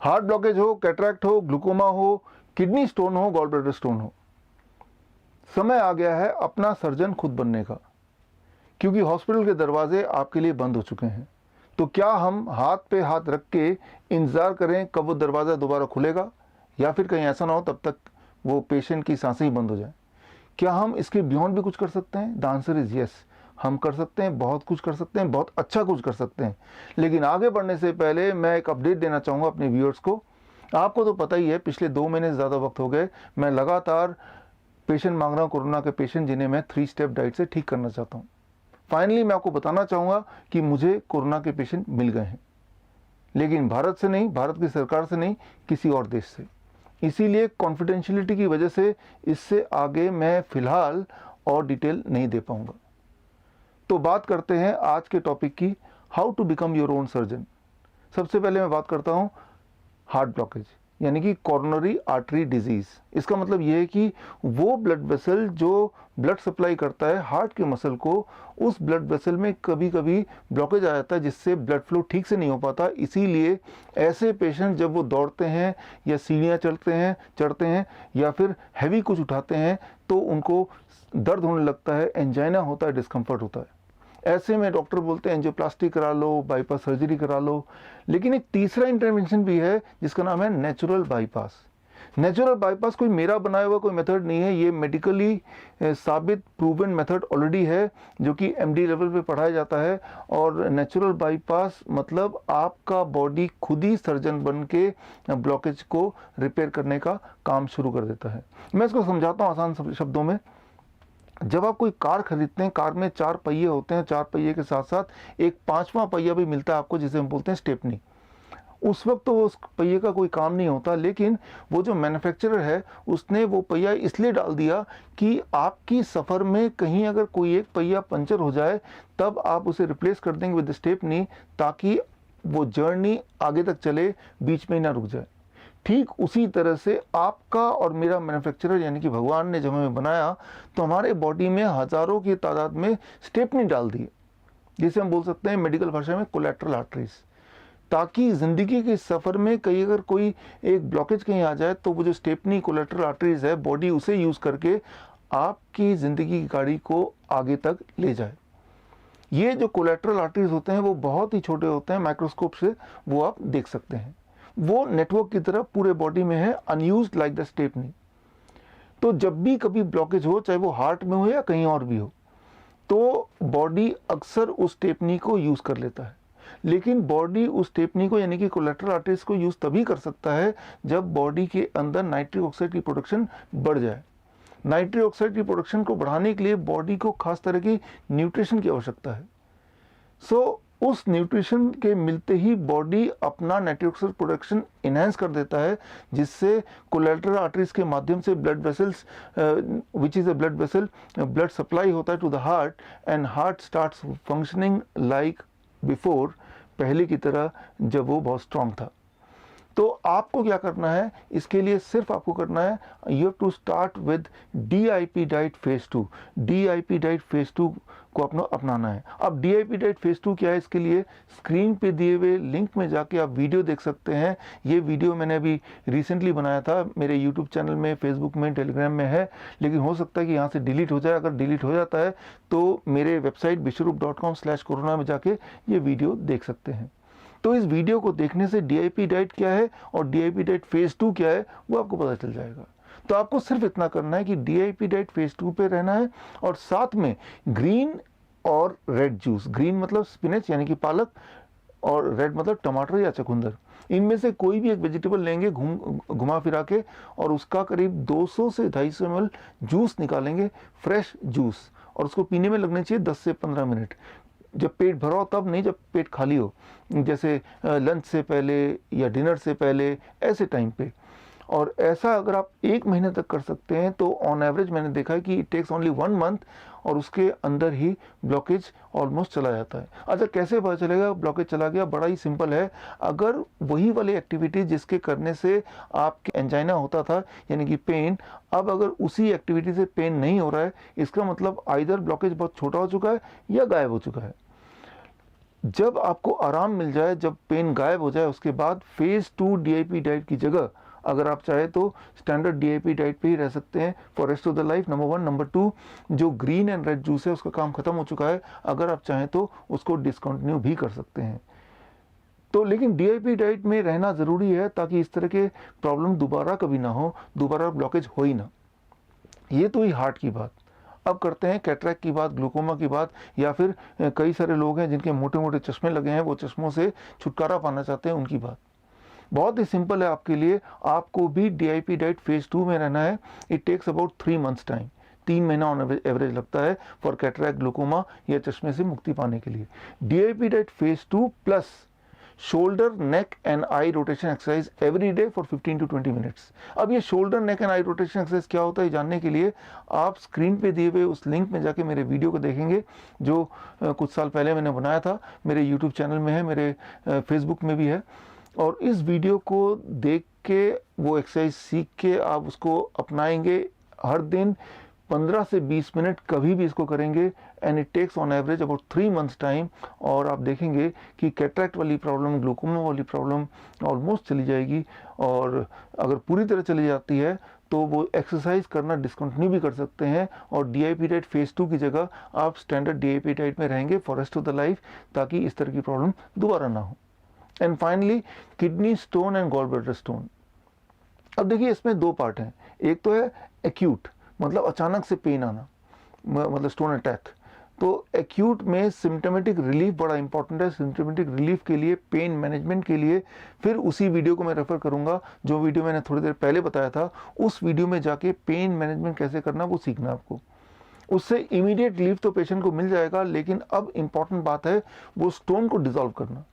Heart blockage हो, cataract हो, glaucoma हो, किडनी स्टोन हो, गॉल ब्लैडर स्टोन हो, समय आ गया है अपना सर्जन खुद बनने का, क्योंकि हॉस्पिटल के दरवाजे आपके लिए बंद हो चुके हैं। तो क्या हम हाथ पे हाथ रख के इंतज़ार करें कब वो दरवाज़ा दोबारा खुलेगा, या फिर कहीं ऐसा ना हो तब तक वो पेशेंट की सांसें ही बंद हो जाए? क्या हम इसके बियॉन्ड भी कुछ कर सकते हैं? द आंसर इज़ यस, हम कर सकते हैं, बहुत कुछ कर सकते हैं, बहुत अच्छा कुछ कर सकते हैं। लेकिन आगे बढ़ने से पहले मैं एक अपडेट देना चाहूँगा अपने व्यूअर्स को। आपको तो पता ही है, पिछले 2 महीने से ज़्यादा वक्त हो गए मैं लगातार पेशेंट मांग रहा हूँ, कोरोना के पेशेंट जिन्हें मैं 3 स्टेप डाइट से ठीक करना चाहता हूँ। फाइनली मैं आपको बताना चाहूँगा कि मुझे कोरोना के पेशेंट मिल गए हैं, लेकिन भारत से नहीं, भारत की सरकार से नहीं, किसी और देश से। इसीलिए कॉन्फिडेंशियलिटी की वजह से इससे आगे मैं फ़िलहाल और डिटेल नहीं दे पाऊँगा। तो बात करते हैं आज के टॉपिक की, how to become your own surgeon. सबसे पहले मैं बात करता हूँ हार्ट ब्लॉकेज, यानी कि कोरोनरी आर्टरी डिजीज़। इसका मतलब ये है कि वो ब्लड वेसल जो ब्लड सप्लाई करता है हार्ट के मसल को, उस ब्लड वेसल में कभी कभी ब्लॉकेज आ जाता है जिससे ब्लड फ्लो ठीक से नहीं हो पाता। इसीलिए ऐसे पेशेंट जब वो दौड़ते हैं या सीढ़ियाँ चढ़ते हैं या फिर हैवी कुछ उठाते हैं तो उनको दर्द होने लगता है, एंजाइना होता है, डिस्कम्फर्ट होता है। ऐसे में डॉक्टर बोलते हैं एंजियोप्लास्टी करा लो, बाईपास सर्जरी करा लो। लेकिन एक तीसरा इंटरवेंशन भी है जिसका नाम है नेचुरल बाईपास। नेचुरल बाईपास कोई मेरा बनाया हुआ कोई मेथड नहीं है, ये मेडिकली साबित प्रूवन मेथड ऑलरेडी है जो कि एमडी लेवल पे पढ़ाया जाता है। और नेचुरल बाईपास मतलब आपका बॉडी खुद ही सर्जन बन के ब्लॉकेज को रिपेयर करने का काम शुरू कर देता है। मैं इसको समझाता हूँ आसान शब्दों में। जब आप कोई कार खरीदते हैं, कार में 4 पहिए होते हैं, 4 पहिए के साथ साथ एक 5वां पहिया भी मिलता है आपको जिसे हम बोलते हैं स्टेपनी। उस वक्त तो उस पहिए का कोई काम नहीं होता, लेकिन वो जो मैन्युफैक्चरर है उसने वो पहिया इसलिए डाल दिया कि आपकी सफ़र में कहीं अगर कोई एक पहिया पंचर हो जाए तब आप उसे रिप्लेस कर देंगे विद स्टेपनी, ताकि वो जर्नी आगे तक चले, बीच में ही ना रुक जाए। ठीक उसी तरह से आपका और मेरा मैन्युफैक्चरर यानी कि भगवान ने जब हमें बनाया तो हमारे बॉडी में हज़ारों की तादाद में स्टेपनी डाल दी, जिसे हम बोल सकते हैं मेडिकल भाषा में कोलैटरल आर्टरीज, ताकि ज़िंदगी के सफ़र में कहीं अगर कोई एक ब्लॉकेज कहीं आ जाए तो वो जो स्टेपनी कोलैटरल आर्टरीज है, बॉडी उसे यूज़ करके आपकी ज़िंदगी की गाड़ी को आगे तक ले जाए। ये जो कोलैटरल आर्टरीज होते हैं वो बहुत ही छोटे होते हैं, माइक्रोस्कोप से वो आप देख सकते हैं। वो नेटवर्क की तरह पूरे बॉडी में है, अनयूज्ड लाइक द स्टेपनी। तो जब भी कभी ब्लॉकेज हो, चाहे वो हार्ट में हो या कहीं और भी हो, तो बॉडी अक्सर उस स्टेपनी को यूज़ कर लेता है। लेकिन बॉडी उस स्टेपनी को यानी कि कोलैटरल आर्टरीज को यूज़ तभी कर सकता है जब बॉडी के अंदर नाइट्रिक ऑक्साइड की प्रोडक्शन बढ़ जाए। नाइट्रिक ऑक्साइड की प्रोडक्शन को बढ़ाने के लिए बॉडी को खास तरह की न्यूट्रिशन की आवश्यकता है। उस न्यूट्रिशन के मिलते ही बॉडी अपना नाइट्रिक ऑक्साइड प्रोडक्शन इनहेंस कर देता है, जिससे कोलैटरल आर्टरीज के माध्यम से blood vessels which is a blood vessel, blood supply होता है to the heart, and heart starts functioning like before, पहले की तरह जब वो बहुत स्ट्रांग था। तो आपको क्या करना है, इसके लिए सिर्फ आपको करना है, you have to start with DIP diet phase 2। DIP diet phase 2 को अपनाना है। अब DIP डाइट फेज 2 क्या है, इसके लिए स्क्रीन पे दिए हुए लिंक में जाके आप वीडियो देख सकते हैं। ये वीडियो मैंने अभी रिसेंटली बनाया था, मेरे यूट्यूब चैनल में, फेसबुक में, टेलीग्राम में है, लेकिन हो सकता है कि यहाँ से डिलीट हो जाए। अगर डिलीट हो जाता है तो मेरे वेबसाइट vishwaroop.com/corona में जाके ये वीडियो देख सकते हैं। तो इस वीडियो को देखने से DIP डाइट क्या है और DIP डाइट फेज 2 क्या है वो आपको पता चल जाएगा। तो आपको सिर्फ इतना करना है कि DIP डाइट फेज 2 पे रहना है, और साथ में ग्रीन और रेड जूस, ग्रीन मतलब स्पिनच यानी कि पालक, और रेड मतलब टमाटर या चुकंदर, इनमें से कोई भी एक वेजिटेबल लेंगे घुमा फिरा के, और उसका करीब 200 से 250 ml जूस निकालेंगे, फ्रेश जूस, और उसको पीने में लगने चाहिए 10 से 15 मिनट। जब पेट भरा हो तब नहीं, जब पेट खाली हो, जैसे लंच से पहले या डिनर से पहले, ऐसे टाइम पे। और ऐसा अगर आप 1 महीने तक कर सकते हैं तो ऑन एवरेज मैंने देखा है कि इट टेक्स ओनली 1 मंथ, और उसके अंदर ही ब्लॉकेज ऑलमोस्ट चला जाता है। अच्छा, कैसे पता चलेगा ब्लॉकेज चला गया? बड़ा ही सिंपल है। अगर वही वाली एक्टिविटी जिसके करने से आपके एंजाइना होता था यानी कि पेन, अब अगर उसी एक्टिविटी से पेन नहीं हो रहा है, इसका मतलब आइदर ब्लॉकेज बहुत छोटा हो चुका है या गायब हो चुका है। जब आपको आराम मिल जाए, जब पेन गायब हो जाए, उसके बाद फेज़ 2 डीआईपी डाइट की जगह अगर आप चाहे तो स्टैंडर्ड डीआईपी डाइट पे ही रह सकते हैं for rest of the life. Number 1। Number 2, जो ग्रीन एंड रेड जूस है उसका काम खत्म हो चुका है, अगर आप चाहें तो उसको डिसकंटिन्यू भी कर सकते हैं। तो लेकिन डीआईपी डाइट में रहना ज़रूरी है ताकि इस तरह के प्रॉब्लम दोबारा कभी ना हो, दोबारा ब्लॉकेज हो ही ना। ये तो ही हार्ट की बात। अब करते हैं कैटरैक्ट की बात, ग्लूकोमा की बात, या फिर कई सारे लोग हैं जिनके मोटे मोटे चश्मे लगे हैं, वो चश्मों से छुटकारा पाना चाहते हैं, उनकी बात। बहुत ही सिंपल है आपके लिए, आपको भी डीआईपी डाइट फेज़ 2 में रहना है। It takes about 3 months time, 3 महीना ऑन एवरेज लगता है फॉर कैटरैक्ट, ग्लूकोमा या चश्मे से मुक्ति पाने के लिए। DIP diet phase 2 plus shoulder, neck and I rotation exercise every day for 15 to 20 minutes. अब ये shoulder, neck and I rotation exercise क्या होता है जानने के लिए आप स्क्रीन पे दिए हुए उस लिंक में जाके मेरे वीडियो को देखेंगे, जो कुछ साल पहले मैंने बनाया था। मेरे यूट्यूब चैनल में है, मेरे फेसबुक में भी है। और इस वीडियो को देख के, वो एक्सरसाइज सीख के आप उसको अपनाएंगे हर दिन 15 से 20 मिनट कभी भी इसको करेंगे, and it takes on average about 3 months time. और आप देखेंगे कि कैटरैक्ट वाली प्रॉब्लम, ग्लूकोमा वाली प्रॉब्लम ऑलमोस्ट चली जाएगी। और अगर पूरी तरह चली जाती है तो वो एक्सरसाइज करना डिसकंटिन्यू भी कर सकते हैं, और डीआईपी डाइट फेज़ 2 की जगह आप स्टैंडर्ड डीआईपी डाइट में रहेंगे for rest of the life, ताकि इस तरह की प्रॉब्लम दोबारा ना हो। And finally, kidney stone and gall bladder stone. अब देखिए, इसमें 2 पार्ट हैं। एक तो है एक्यूट, मतलब अचानक से पेन आना, मतलब स्टोन अटैक। तो एक्यूट में सिम्टोमेटिक रिलीफ बड़ा इंपॉर्टेंट है। सिम्टोमेटिक रिलीफ के लिए, पेन मैनेजमेंट के लिए फिर उसी वीडियो को मैं रेफर करूंगा, जो वीडियो मैंने थोड़ी देर पहले बताया था। उस वीडियो में जाके पेन मैनेजमेंट कैसे करना वो सीखना आपको। उससे इमीडिएट रिलीफ तो पेशेंट को मिल जाएगा, लेकिन अब इंपॉर्टेंट बात है वो स्टोन को डिसॉल्व करना।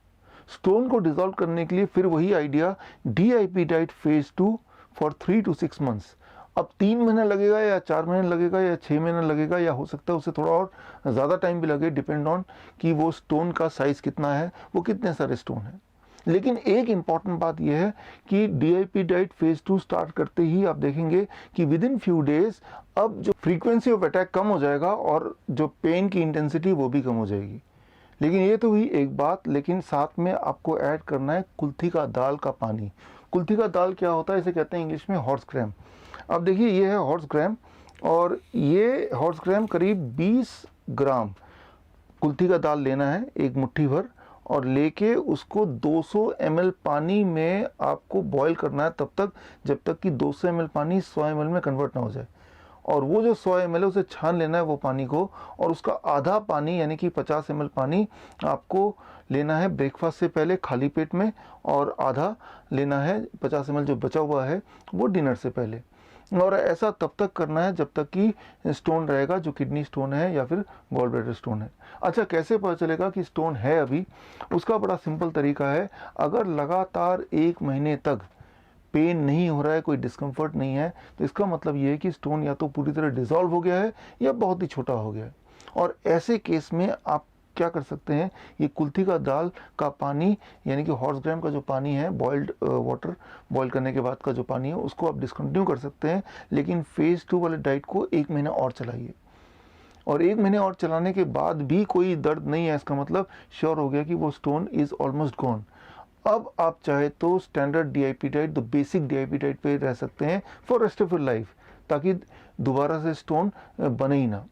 स्टोन को डिसॉल्व करने के लिए फिर वही idea, DIP diet phase 2 for 3 to 6 months. अब 3 महीने लगेगा या 4 महीने लगेगा या 6 महीने लगेगा, या हो सकता है उससे थोड़ा और ज़्यादा टाइम भी लगे, डिपेंड ऑन कि वो स्टोन का साइज़ कितना है, वो कितने सारे स्टोन हैं। लेकिन एक इम्पॉर्टेंट बात यह है कि डीआईपी डाइट फेज़ 2 स्टार्ट करते ही आप देखेंगे कि विद इन फ्यू डेज अब जो फ्रीक्वेंसी ऑफ अटैक कम हो जाएगा और जो पेन की इंटेंसिटी वो भी कम हो जाएगी। लेकिन ये तो हुई एक बात, लेकिन साथ में आपको ऐड करना है कुल्थी का दाल का पानी। कुल्थी का दाल क्या होता है, इसे कहते हैं इंग्लिश में हॉर्स ग्राम। अब देखिए, ये है हॉर्स ग्राम, और ये हॉर्स ग्राम करीब 20 ग्राम कुल्थी का दाल लेना है, एक मुट्ठी भर, और लेके उसको 200 ml पानी में आपको बॉईल करना है तब तक जब तक कि 200 ml पानी 100 ml में कन्वर्ट ना हो जाए। और वो जो 100 ml है उसे छान लेना है वो पानी को, और उसका आधा पानी यानी कि 50 ml पानी आपको लेना है ब्रेकफास्ट से पहले खाली पेट में, और आधा लेना है 50 ml जो बचा हुआ है वो डिनर से पहले। और ऐसा तब तक करना है जब तक कि स्टोन रहेगा, जो किडनी स्टोन है या फिर गॉल ब्लैडर स्टोन है। अच्छा, कैसे पता चलेगा कि स्टोन है अभी? उसका बड़ा सिंपल तरीका है। अगर लगातार 1 महीने तक पेन नहीं हो रहा है, कोई डिस्कम्फर्ट नहीं है, तो इसका मतलब ये है कि स्टोन या तो पूरी तरह डिसॉल्व हो गया है या बहुत ही छोटा हो गया है। और ऐसे केस में आप क्या कर सकते हैं, ये कुल्थी का दाल का पानी यानी कि हॉर्स ग्राम का जो पानी है, बॉइल्ड वाटर, बॉईल करने के बाद का जो पानी है, उसको आप डिसकंटिन्यू कर सकते हैं। लेकिन फेज़ 2 वाले डाइट को 1 महीना और चलाइए, और 1 महीने और चलाने के बाद भी कोई दर्द नहीं है, इसका मतलब श्योर हो गया कि वो स्टोन इज़ ऑलमोस्ट गॉन। अब आप चाहे तो स्टैंडर्ड डीआईपी डाइट, तो बेसिक डीआईपी डाइट पे रह सकते हैं for rest of your life, ताकि दोबारा से स्टोन बने ही ना।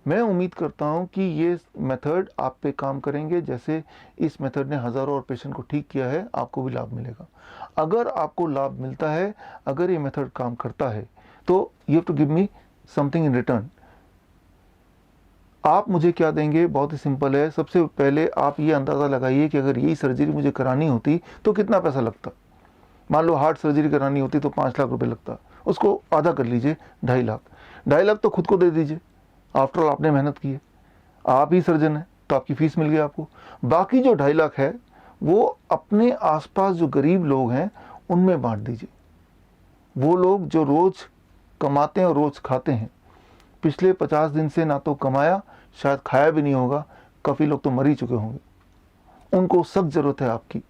मैं उम्मीद करता हूं कि ये मेथड आप पे काम करेंगे। जैसे इस मेथड ने हज़ारों और पेशेंट को ठीक किया है, आपको भी लाभ मिलेगा। अगर आपको लाभ मिलता है, अगर ये मेथड काम करता है, तो you have to give me something in return. आप मुझे क्या देंगे? बहुत ही सिंपल है। सबसे पहले आप ये अंदाज़ा लगाइए कि अगर यही सर्जरी मुझे करानी होती तो कितना पैसा लगता। मान लो हार्ट सर्जरी करानी होती तो 5 लाख रुपए लगता, उसको आधा कर लीजिए, 2.5 लाख। 2.5 लाख तो खुद को दे दीजिए, आफ्टर ऑल आपने मेहनत की है, आप ही सर्जन है तो आपकी फीस मिल गई आपको। बाकी जो 2.5 लाख है वो अपने आसपास जो गरीब लोग हैं उनमें बांट दीजिए। वो लोग जो रोज़ कमाते हैं और रोज़ खाते हैं, पिछले 50 दिन से ना तो कमाया, शायद खाया भी नहीं होगा, काफ़ी लोग तो मर ही चुके होंगे, उनको सख्त ज़रूरत है आपकी।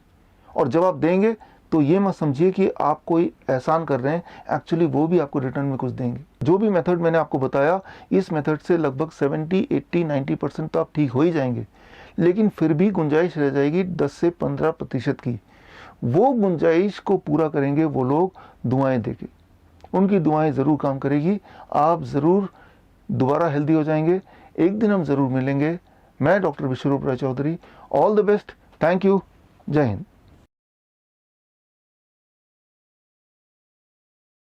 और जब आप देंगे तो ये मत समझिए कि आप कोई एहसान कर रहे हैं, एक्चुअली वो भी आपको रिटर्न में कुछ देंगे। जो भी मेथड मैंने आपको बताया, इस मेथड से लगभग 70, 80, 90% तो आप ठीक हो ही जाएंगे। लेकिन फिर भी गुंजाइश रह जाएगी 10 से 15% की। वो गुंजाइश को पूरा करेंगे वो लोग दुआएं देके, उनकी दुआएं ज़रूर काम करेगी, आप ज़रूर दोबारा हेल्दी हो जाएंगे। एक दिन हम ज़रूर मिलेंगे। मैं doctor Biswaroop Roy Chowdhury, all the best, thank you, जय हिंद।